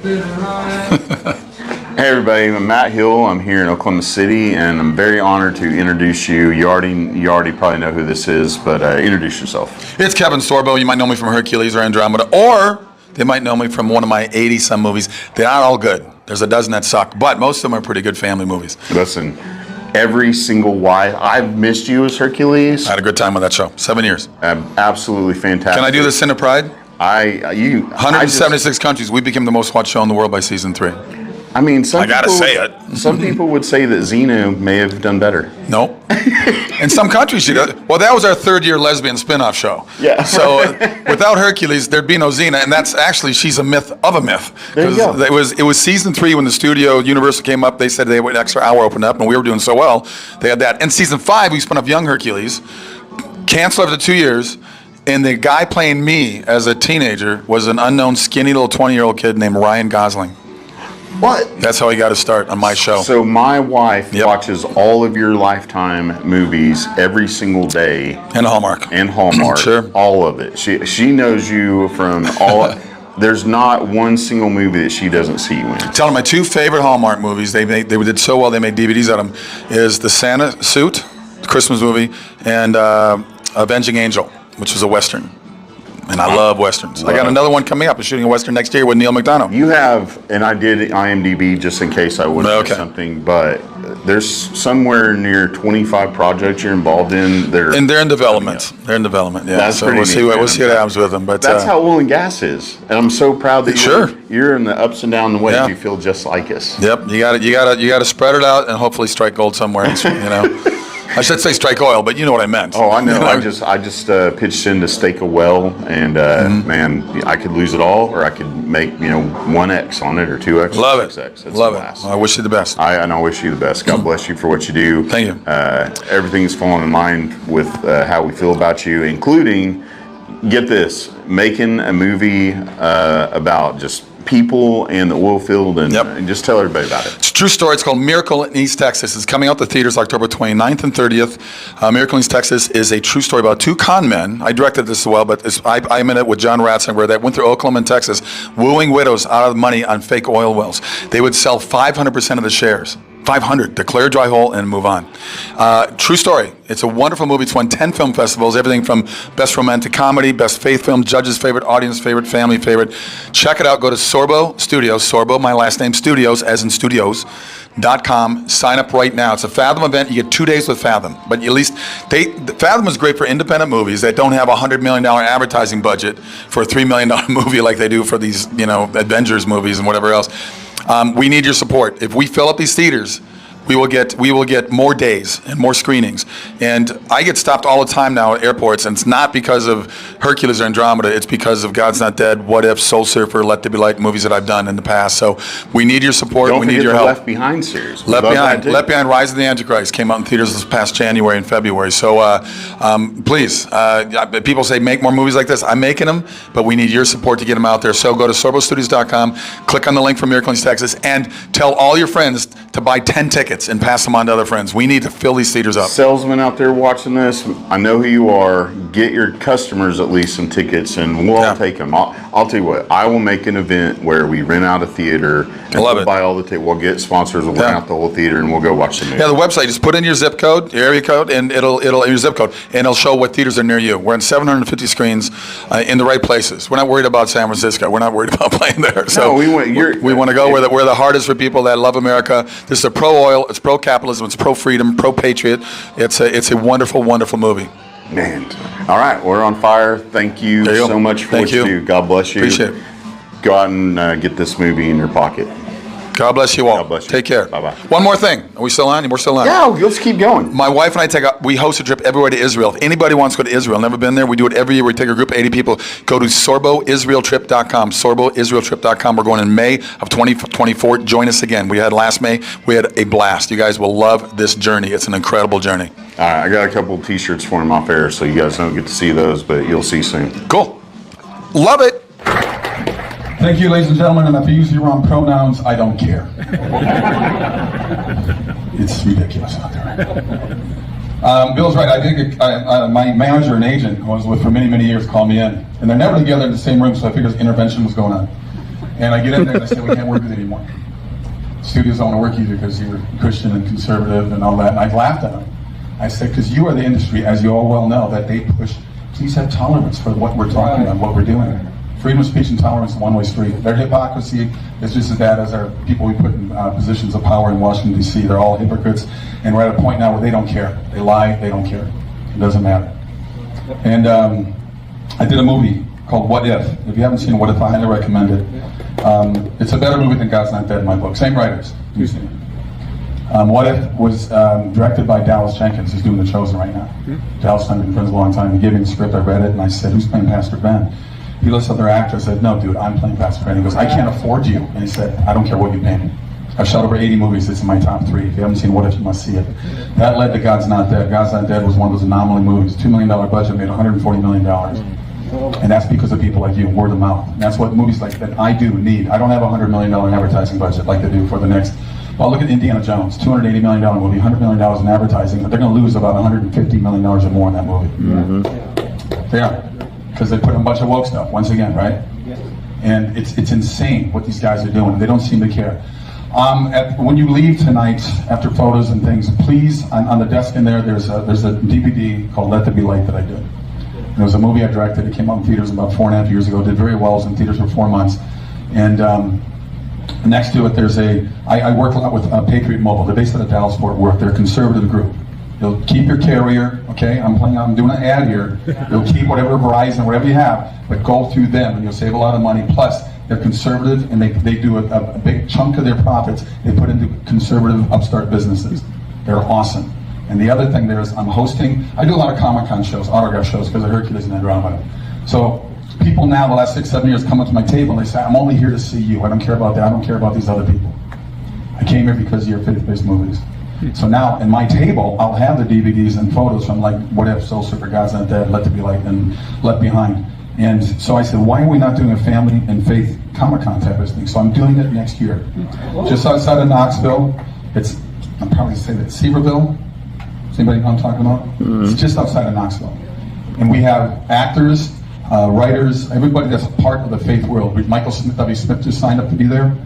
Hey everybody, I'm Matt Hill. I'm here in Oklahoma City, and I'm very honored to introduce you. You already probably know who this is, but introduce yourself. It's Kevin Sorbo. You might know me from Hercules or Andromeda, or they might know me from one of my 80-some movies. They're not all good. There's a dozen that suck, but most of them are pretty good family movies. Listen, every single wife. I've missed you as Hercules. I had a good time with that show. 7 years. Absolutely fantastic. Can I do the Sin of Pride? 176 countries. We became the most watched show in the world by season 3. I mean, I gotta say it. Some people would say that Xena may have done better. No. In some countries, she does. Well, that was our third-year lesbian spin-off show. Yeah. So without Hercules, there'd be no Xena, and that's actually, she's a myth of a myth. There you go. It was season 3 when the studio Universal came up. They said they would an extra hour open up, and we were doing so well. They had that. And season 5, we spun off young Hercules, canceled after 2 years. And the guy playing me as a teenager was an unknown, skinny little 20-year-old kid named Ryan Gosling. What? That's how he got to start on my show. So my wife watches all of your Lifetime movies every single day. And Hallmark. And Hallmark. Sure. All of it. She knows you from all. There's not one single movie that she doesn't see you in. Tell them my 2 favorite Hallmark movies. They did so well. They made DVDs out of them. Is The Santa Suit, the Christmas movie, and Avenging Angel, which was a Western. And I love Westerns. I got another one coming up. I'm shooting a Western next year with Neil McDonough. You have, and I did IMDb just in case I would miss something, but there's somewhere near 25 projects you're involved in. And they're in development. They're in development, yeah. That's so pretty we'll see what happens with them. But that's how oil and gas is. And I'm so proud that you're in the ups and downs ways. Yeah. You feel just like us. Yep. You got to spread it out and hopefully strike gold somewhere. You know. I should say strike oil, but you know what I meant. Oh, I know. I just pitched in to stake a well, and man, I could lose it all, or I could make 1x on it or 2x. Love it. 6x. Love it. Well, I wish you the best. I wish you the best. God bless you for what you do. Thank you. Everything's falling in line with how we feel about you, including, get this, making a movie about just people and the oil field, and just tell everybody about it. It's a true story. It's called Miracle in East Texas. It's coming out to theaters October 29th and 30th. Miracle in East Texas is a true story about 2 con men. I directed this as well, but I'm in it with John Ratzinger that went through Oklahoma and Texas, wooing widows out of money on fake oil wells. They would sell 500% of the shares. 500, declare dry hole and move on. True story. It's a wonderful movie. It's won 10 film festivals, everything from Best Romantic Comedy, Best Faith Film, Judge's Favorite, Audience Favorite, Family Favorite. Check it out. Go to Sorbo Studios, Sorbo, my last name, Studios, as in studios.com. Sign up right now. It's a Fathom event. You get 2 days with Fathom. But at least, Fathom is great for independent movies that don't have a $100 million advertising budget for a $3 million movie like they do for these, Avengers movies and whatever else. We need your support. If we fill up these theaters, we will get more days and more screenings. And I get stopped all the time now at airports, and it's not because of Hercules or Andromeda. It's because of God's Not Dead, What If, Soul Surfer, Let There Be Light, movies that I've done in the past. So we need your support. Don't we need your the help. Left Behind series. Left Behind, Rise of the Antichrist came out in theaters this past January and February. So please, people say make more movies like this. I'm making them, but we need your support to get them out there. So go to sorbostudios.com, click on the link for Miracle in East Texas, and tell all your friends to buy 10 tickets and pass them on to other friends. We need to fill these theaters up. Salesmen out there watching this, I know who you are. Get your customers at least some tickets, and we'll all take them. I'll tell you what, I will make an event where we rent out a theater, and we'll buy all the tickets. We'll get sponsors, we'll rent out the whole theater, and we'll go watch the movie. Yeah, the website, just put in your zip code, your area code, and it'll your zip code, and it'll show what theaters are near you. We're in 750 screens in the right places. We're not worried about San Francisco. We're not worried about playing there. So we want to go where the heart is for people that love America. This is a pro-oil, it's pro-capitalism, it's pro-freedom, pro-patriot. It's a wonderful, wonderful movie. Man. All right, we're on fire. Thank you so much for what you do. God bless you. Appreciate it. Go out and get this movie in your pocket. God bless you all. God bless you. Take care. Bye-bye. One more thing. Are we still on? We're still on. Yeah, let's keep going. My wife and I we host a trip everywhere to Israel. If anybody wants to go to Israel, never been there, we do it every year. We take a group of 80 people. Go to sorboisraeltrip.com, sorboisraeltrip.com. We're going in May of 2024. Join us again. We had last May. We had a blast. You guys will love this journey. It's an incredible journey. All right, I got a couple of T-shirts for him off air, so you guys don't get to see those, but you'll see soon. Cool. Love it. Thank you, ladies and gentlemen, and if I use the wrong pronouns, I don't care. It's ridiculous out there. Bill's right. I did my manager and agent, who I was with for many, many years, called me in, and they're never together in the same room, so I figured intervention was going on. And I get in there and I say, we can't work with you anymore. Studios don't want to work with you because you're Christian and conservative and all that. And I laughed at them. I said, because you are the industry, as you all well know, that they push. Please have tolerance for what we're talking about, what we're doing. Freedom of speech and tolerance is a one-way street. Their hypocrisy is just as bad as our people we put in positions of power in Washington, D.C. They're all hypocrites, and we're at a point now where they don't care. They lie, they don't care. It doesn't matter. And I did a movie called What If. If you haven't seen What If, I highly recommend it. It's a better movie than God's Not Dead in my book. Same writers. You've seen it. What If was directed by Dallas Jenkins, who's doing The Chosen right now. Dallas and I've been friends a long time. He gave me the script, I read it, and I said, who's playing Pastor Ben? He looks at their actor, I said, no, dude, I'm playing Pastor Ben. He goes, I can't afford you. And he said, I don't care what you pay me. I've shot over 80 movies, it's in my top 3. If you haven't seen What If, you must see it. That led to God's Not Dead. God's Not Dead was one of those anomaly movies. $2 million budget, made $140 million. And that's because of people like you, word of mouth. And that's what movies like that I do need. I don't have a $100 million advertising budget like they do for the next. Well, look at Indiana Jones, $280 million movie, $100 million in advertising, but they're going to lose about $150 million or more in that movie. They are, because they put in a bunch of woke stuff, once again, right? And it's insane what these guys are doing. They don't seem to care. When you leave tonight, after photos and things, please, on the desk in there, there's a DVD called Let There Be Light that I did. And it was a movie I directed. It came out in theaters about 4.5 years ago. Did very well. It was in theaters for 4 months. And next to it, I work a lot with Patriot Mobile. They're based out of Dallas, Fort Worth. They're a conservative group. You'll keep your carrier, okay? I'm doing an ad here. You'll keep whatever Verizon, whatever you have, but go through them and you'll save a lot of money. Plus, they're conservative and they do a big chunk of their profits they put into conservative upstart businesses. They're awesome. And the other thing there is I do a lot of Comic-Con shows, autograph shows, because of Hercules and Andromeda. So people now, the last 6-7 years, come up to my table and they say, I'm only here to see you. I don't care about that. I don't care about these other people. I came here because of your faith-based movies. So now, in my table, I'll have the DVDs and photos from like What If, Soul Surfer, God's Not Dead, Let There Be Light, and Left Behind. And so I said, why are we not doing a family and faith Comic-Con type of thing? So I'm doing it next year. Just outside of Knoxville. I'm probably saying that Seaverville. Does anybody know what I'm talking about? It's just outside of Knoxville. And we have actors, writers, everybody that's a part of the faith world. Michael Smith, W. Smith just signed up to be there.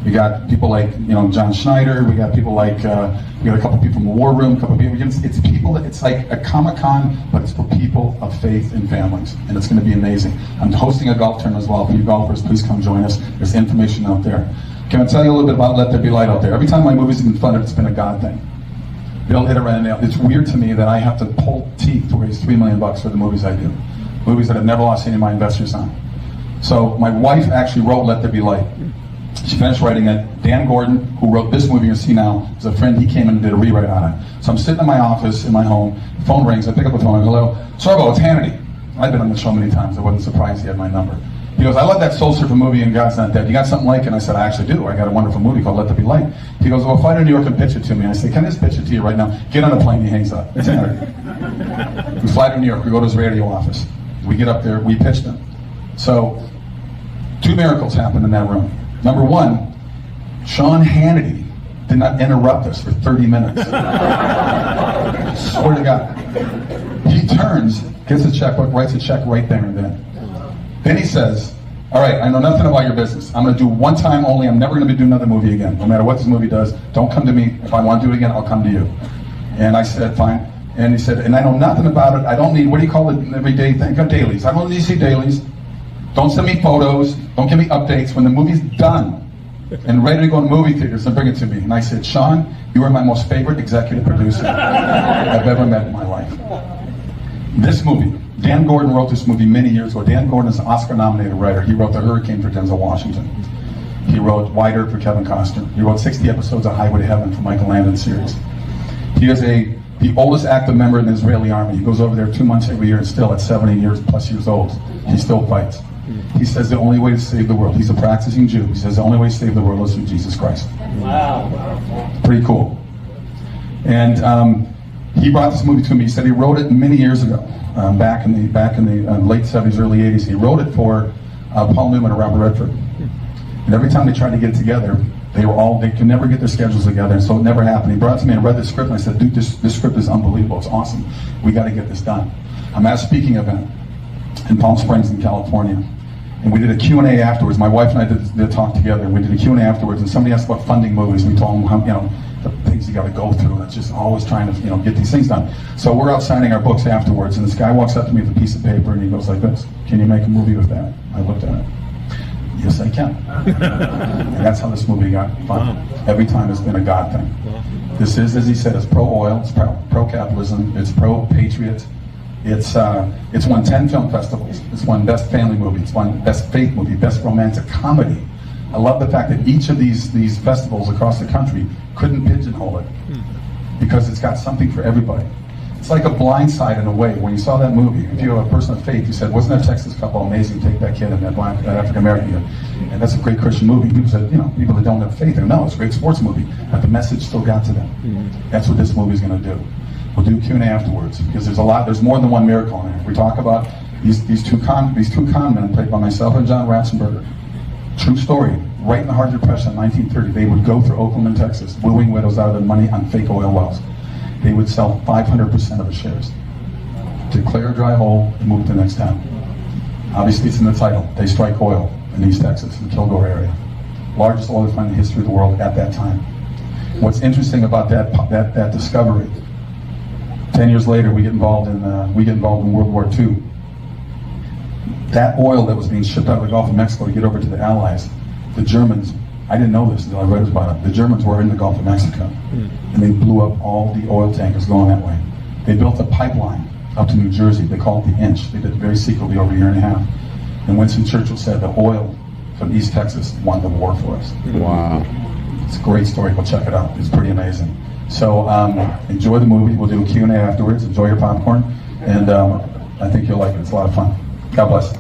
We got people like, John Schneider. We got people like, we got a couple people from the War Room, a couple people. It's people, it's like a Comic-Con, but it's for people of faith and families. And it's going to be amazing. I'm hosting a golf tournament as well. For you golfers, please come join us. There's information out there. Can I tell you a little bit about Let There Be Light out there? Every time my movies have been funded, it's been a God thing. They'll hit around the nail. It's weird to me that I have to pull teeth to raise $3 million for the movies I do. Movies that I've never lost any of my investors on. So my wife actually wrote Let There Be Light. She finished writing it. Dan Gordon, who wrote this movie you see now, is a friend. He came in and did a rewrite on it. So I'm sitting in my office, in my home, the phone rings, I pick up the phone, I go, hello, Sorbo, it's Hannity. I've been on the show many times, I wasn't surprised he had my number. He goes, I love that Soul Surfer movie and God's Not Dead. You got something like it? And I said, I actually do. I got a wonderful movie called Let There Be Light. He goes, well, fly to New York and pitch it to me. I said, can I just pitch it to you right now? Get on a plane, he hangs up. It's Hannity. We fly to New York, we go to his radio office. We get up there, we pitch them. So, 2 miracles happened in that room. Number 1, Sean Hannity did not interrupt us for 30 minutes. Swear to God. He turns, gets a checkbook, writes a check right there and then. Then he says, all right, I know nothing about your business. I'm going to do one time only. I'm never going to do another movie again. No matter what this movie does, don't come to me. If I want to do it again, I'll come to you. And I said, fine. And he said, and I know nothing about it. I don't need, what do you call it, everyday thing? Dailies. I don't need to see dailies. Don't send me photos. Don't give me updates. When the movie's done and ready to go in movie theaters, then bring it to me. And I said, Sean, you are my most favorite executive producer I've ever met in my life. This movie, Dan Gordon wrote this movie many years ago. Dan Gordon is an Oscar-nominated writer. He wrote The Hurricane for Denzel Washington. He wrote Wide Earp for Kevin Costner. He wrote 60 episodes of Highway to Heaven for Michael Landon's series. He is the oldest active member in the Israeli army. He goes over there 2 months every year and still at 70 years old, he still fights. He says the only way to save the world, he's a practicing Jew, he says the only way to save the world is through Jesus Christ. Wow. Pretty cool. And he brought this movie to me. He said he wrote it many years ago, back in the late 70s, early 80s. He wrote it for Paul Newman and Robert Redford. And every time they tried to get it together, they could never get their schedules together, and so it never happened. He brought it to me and read the script, and I said, dude, this script is unbelievable. It's awesome. We got to get this done. I'm at a speaking event in Palm Springs in California, And we did a Q&A afterwards. My wife and I did talk together, and we did a Q&A afterwards, and somebody asked about funding movies. We told them how, the things you got to go through, and it's just always trying to, get these things done. So we're out signing our books afterwards, and this guy walks up to me with a piece of paper, and he goes like this, "Can you make a movie with that?" I looked at it. Yes, I can. And that's how this movie got funded. Every time it's been a God thing. This is, as he said, it's pro-oil, it's pro-capitalism, it's pro-patriot. It's won 10 film festivals. It's won Best Family Movie. It's won Best Faith Movie, Best Romantic Comedy. I love the fact that each of these festivals across the country couldn't pigeonhole it because it's got something for everybody. It's like a Blind Side in a way. When you saw that movie, if you're a person of faith, you said, "Wasn't that Texas couple amazing? Take that kid and that African American kid." And that's a great Christian movie. People said, people that don't have faith, no, it's a great sports movie, but the message still got to them. That's what this movie's going to do. We'll do Q&A afterwards because there's more than one miracle in it. We talk about these two con men played by myself and John Ratzenberger. True story. Right in the heart of the Depression in 1930, they would go through Oklahoma, Texas, wooing widows out of their money on fake oil wells. They would sell 500% of the shares, declare a dry hole, and move to the next town. Obviously, it's in the title. They strike oil in East Texas, in the Kilgore area. Largest oil find in the history of the world at that time. What's interesting about that discovery, 10 years later, we get involved in World War II. That oil that was being shipped out of the Gulf of Mexico to get over to the Allies, the Germans, I didn't know this until I read about it, the Germans were in the Gulf of Mexico, and they blew up all the oil tankers going that way. They built a pipeline up to New Jersey. They called it the Inch. They did it very secretly over a year and a half. And Winston Churchill said the oil from East Texas won the war for us. Wow. It's a great story. Go check it out. It's pretty amazing. So enjoy the movie. We'll do a Q&A afterwards. Enjoy your popcorn. And I think you'll like it. It's a lot of fun. God bless.